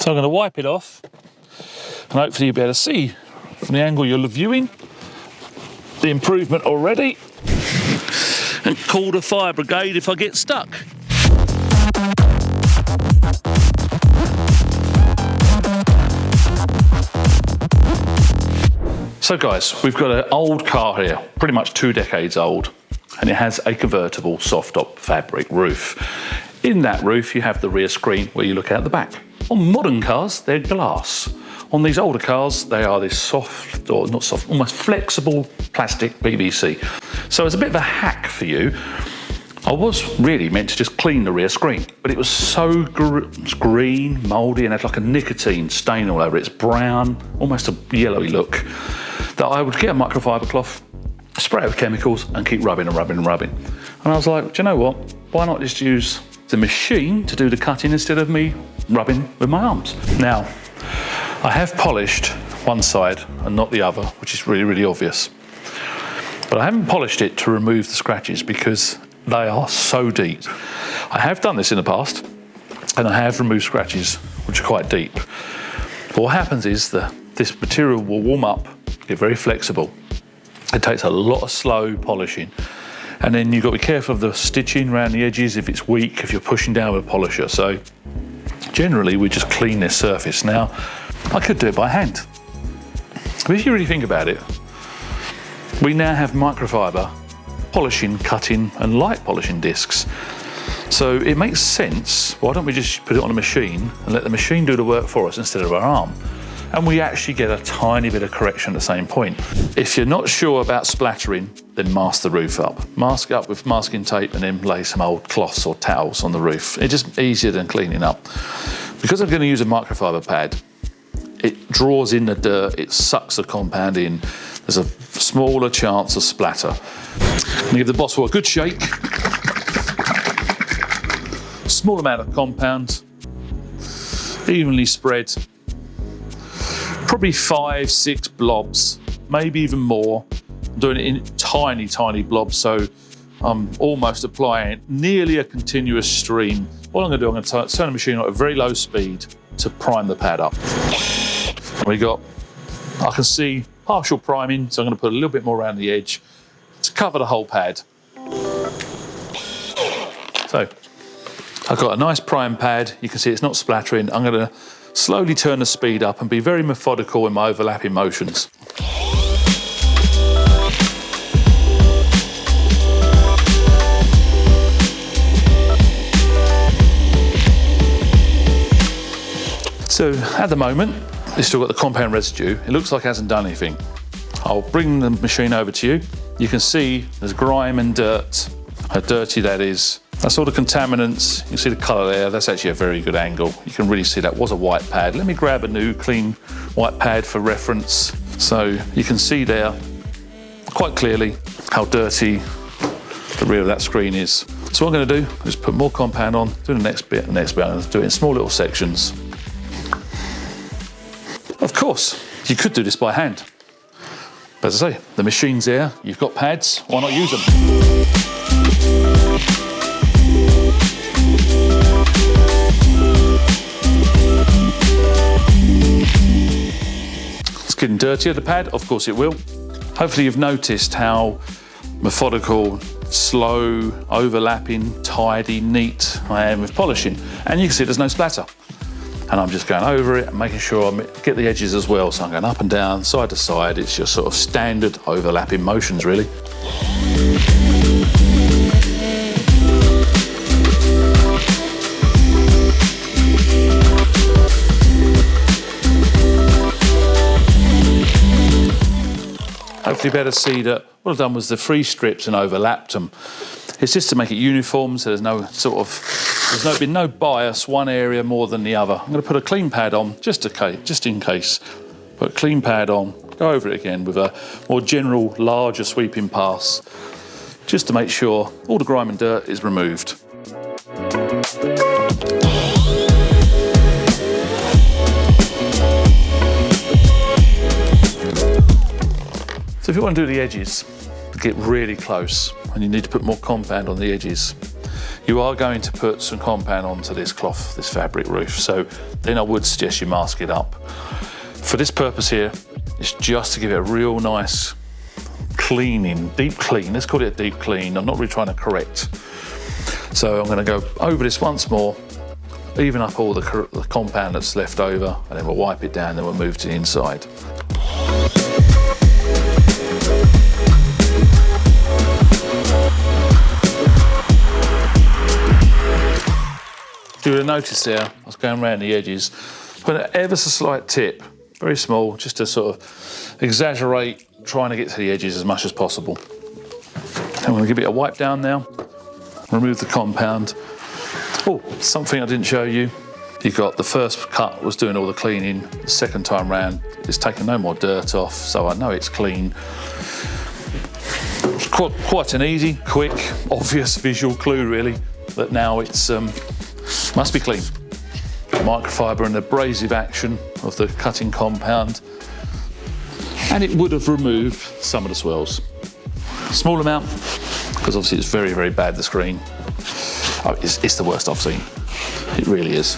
So I'm going to wipe it off, and hopefully you'll be able to see from the angle you're viewing the improvement already, and call the fire brigade if I get stuck. So guys, we've got an old car here, pretty much 2 decades old, and it has a convertible soft top fabric roof. In that roof, you have the rear screen where you look out the back. On modern cars, they're glass. On these older cars, they are this soft, or not soft, almost flexible plastic PVC. So as a bit of a hack for you, I was really meant to just clean the rear screen, but it was so green, mouldy, and had like a nicotine stain all over it. It's brown, almost a yellowy look, that I would get a microfiber cloth, spray it with chemicals, and keep rubbing and rubbing and rubbing. And I was like, do you know what? Why not just use the machine to do the cutting instead of me rubbing with my arms? Now, I have polished one side and not the other, which is really, really obvious. But I haven't polished it to remove the scratches because they are so deep. I have done this in the past, and I have removed scratches which are quite deep. But what happens is that this material will warm up, get very flexible. It takes a lot of slow polishing. And then you've got to be careful of the stitching around the edges if it's weak, if you're pushing down with a polisher. So generally we just clean this surface. Now, I could do it by hand. But if you really think about it, we now have microfiber polishing, cutting, and light polishing discs. So it makes sense, why don't we just put it on a machine and let the machine do the work for us instead of our arm? And we actually get a tiny bit of correction at the same point. If you're not sure about splattering, then mask the roof up. Mask it up with masking tape and then lay some old cloths or towels on the roof. It's just easier than cleaning up. Because I'm going to use a microfiber pad, it draws in the dirt, it sucks the compound in. There's a smaller chance of splatter. I'm going to give the bottle a good shake. Small amount of compound, evenly spread. Probably 5, 6 blobs, maybe even more. I'm doing it in tiny, tiny blobs, so I'm almost applying nearly a continuous stream. What I'm going to do, I'm going to turn the machine on at a very low speed to prime the pad up. I can see partial priming, so I'm going to put a little bit more around the edge to cover the whole pad. So I've got a nice prime pad. You can see it's not splattering. I'm going to slowly turn the speed up and be very methodical in my overlapping motions. So at the moment, it's still got the compound residue. It looks like it hasn't done anything. I'll bring the machine over to you. You can see there's grime and dirt, how dirty that is. That's all the contaminants. You can see the colour there. That's actually a very good angle. You can really see that was a white pad. Let me grab a new clean white pad for reference. So you can see there quite clearly how dirty the rear of that screen is. So what I'm going to do is put more compound on, do the next bit, I'm going to do it in small little sections. Of course, you could do this by hand. But as I say, the machine's there, you've got pads, why not use them? It's getting dirtier, the pad, of course it will. Hopefully you've noticed how methodical, slow, overlapping, tidy, neat I am with polishing. And you can see there's no splatter. And I'm just going over it and making sure I get the edges as well. So I'm going up and down, side to side. It's just sort of standard overlapping motions, really. Hopefully better see that what I've done was the free strips and overlapped them. It's just to make it uniform, so there's no sort of, been no bias one area more than the other. I'm going to put a clean pad on, just in case. Put a clean pad on, go over it again with a more general, larger sweeping pass, just to make sure all the grime and dirt is removed. So if you want to do the edges, get really close, and you need to put more compound on the edges, you are going to put some compound onto this cloth, this fabric roof. So then I would suggest you mask it up. For this purpose here, it's just to give it a real nice cleaning, deep clean. Let's call it a deep clean. I'm not really trying to correct. So I'm going to go over this once more, even up all the compound that's left over, and then we'll wipe it down, then we'll move to the inside. You would have noticed there, I was going around the edges, put an ever so slight tip, very small, just to sort of exaggerate, trying to get to the edges as much as possible. I'm going to give it a wipe down now, remove the compound. Oh, something I didn't show you. You got the first cut was doing all the cleaning, the second time round, it's taken no more dirt off, so I know it's clean. It's quite an easy, quick, obvious visual clue really, that now it's must be clean. Microfiber and abrasive action of the cutting compound, and it would have removed some of the swirls. Small amount, because obviously it's very, very bad, the screen. Oh, it's the worst I've seen. It really is.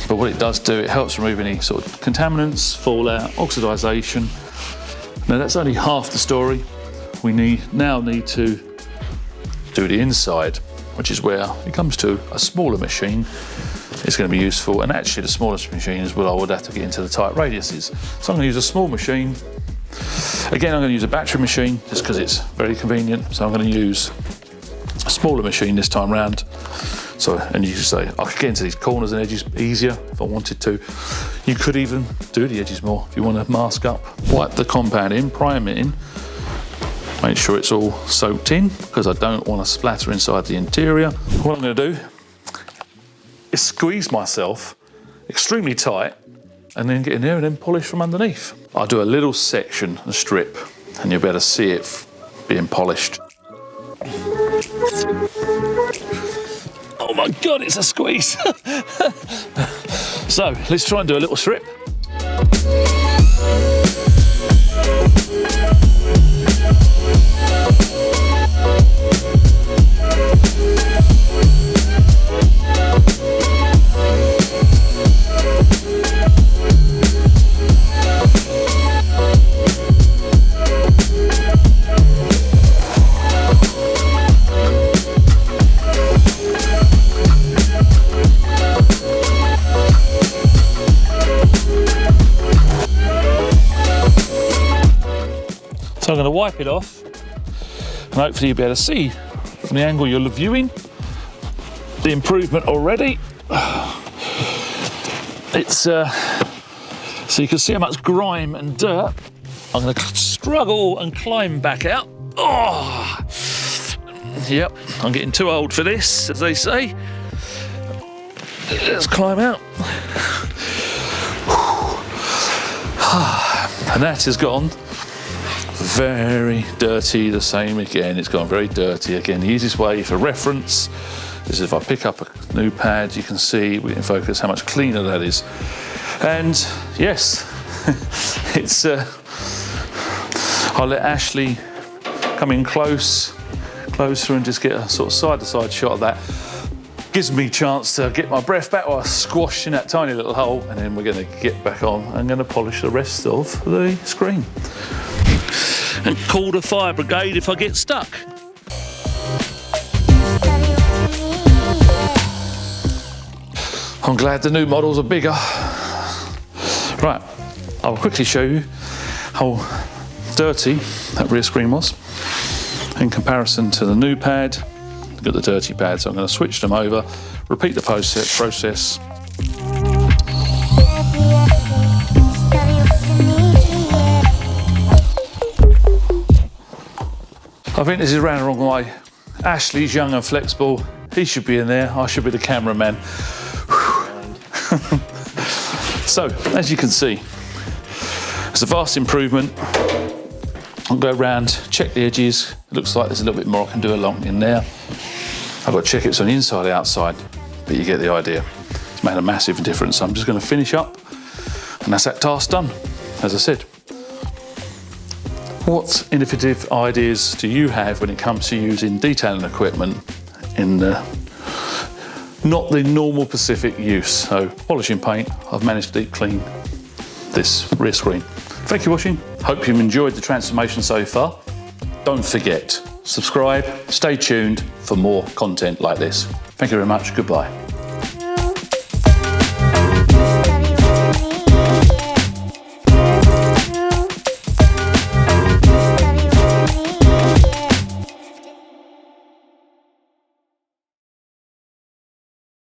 But what it does do, it helps remove any sort of contaminants, fallout, oxidisation. Now that's only half the story. We now need to do the inside, which is where it comes to a smaller machine. It's going to be useful, and actually the smallest machine is where I would have to get into the tight radiuses. So I'm going to use a small machine. Again, I'm going to use a battery machine just because it's very convenient. So I'm going to use a smaller machine this time round. So, and you can say, I could get into these corners and edges easier if I wanted to. You could even do the edges more if you want to mask up. Wipe the compound in, prime it in. Make sure it's all soaked in, because I don't want to splatter inside the interior. What I'm going to do is squeeze myself extremely tight and then get in there and then polish from underneath. I'll do a little section, a strip, and you'll be able to see it being polished. Oh my God, it's a squeeze. So let's try and do a little strip. So I'm going to wipe it off, and hopefully you'll be able to see from the angle you're viewing the improvement already. It's so you can see how much grime and dirt. I'm going to struggle and climb back out. Oh, yep, I'm getting too old for this, as they say. Let's climb out. And that is gone. Very dirty, the same again, it's gone very dirty again. The easiest way for reference is if I pick up a new pad, you can see, we can focus how much cleaner that is. And yes, it's, I'll let Ashley come in closer and just get a sort of side-to-side shot of that. Gives me a chance to get my breath back while I squash in that tiny little hole, and then we're going to get back on. I'm going to polish the rest of the screen. And call the fire brigade if I get stuck. I'm glad the new models are bigger. Right, I'll quickly show you how dirty that rear screen was in comparison to the new pad. Look at the dirty pad, so I'm going to switch them over, repeat the process. I think this is round the wrong way. Ashley's young and flexible. He should be in there. I should be the cameraman. So, as you can see, it's a vast improvement. I'll go around, check the edges. It looks like there's a little bit more I can do along in there. I've got to check it's on the inside or outside, but you get the idea. It's made a massive difference. So I'm just going to finish up, and that's that task done, as I said. What innovative ideas do you have when it comes to using detailing equipment in not the normal Pacific use. So polishing paint, I've managed to deep clean this rear screen. Thank you for watching. Hope you've enjoyed the transformation so far. Don't forget, subscribe, stay tuned for more content like this. Thank you very much, goodbye.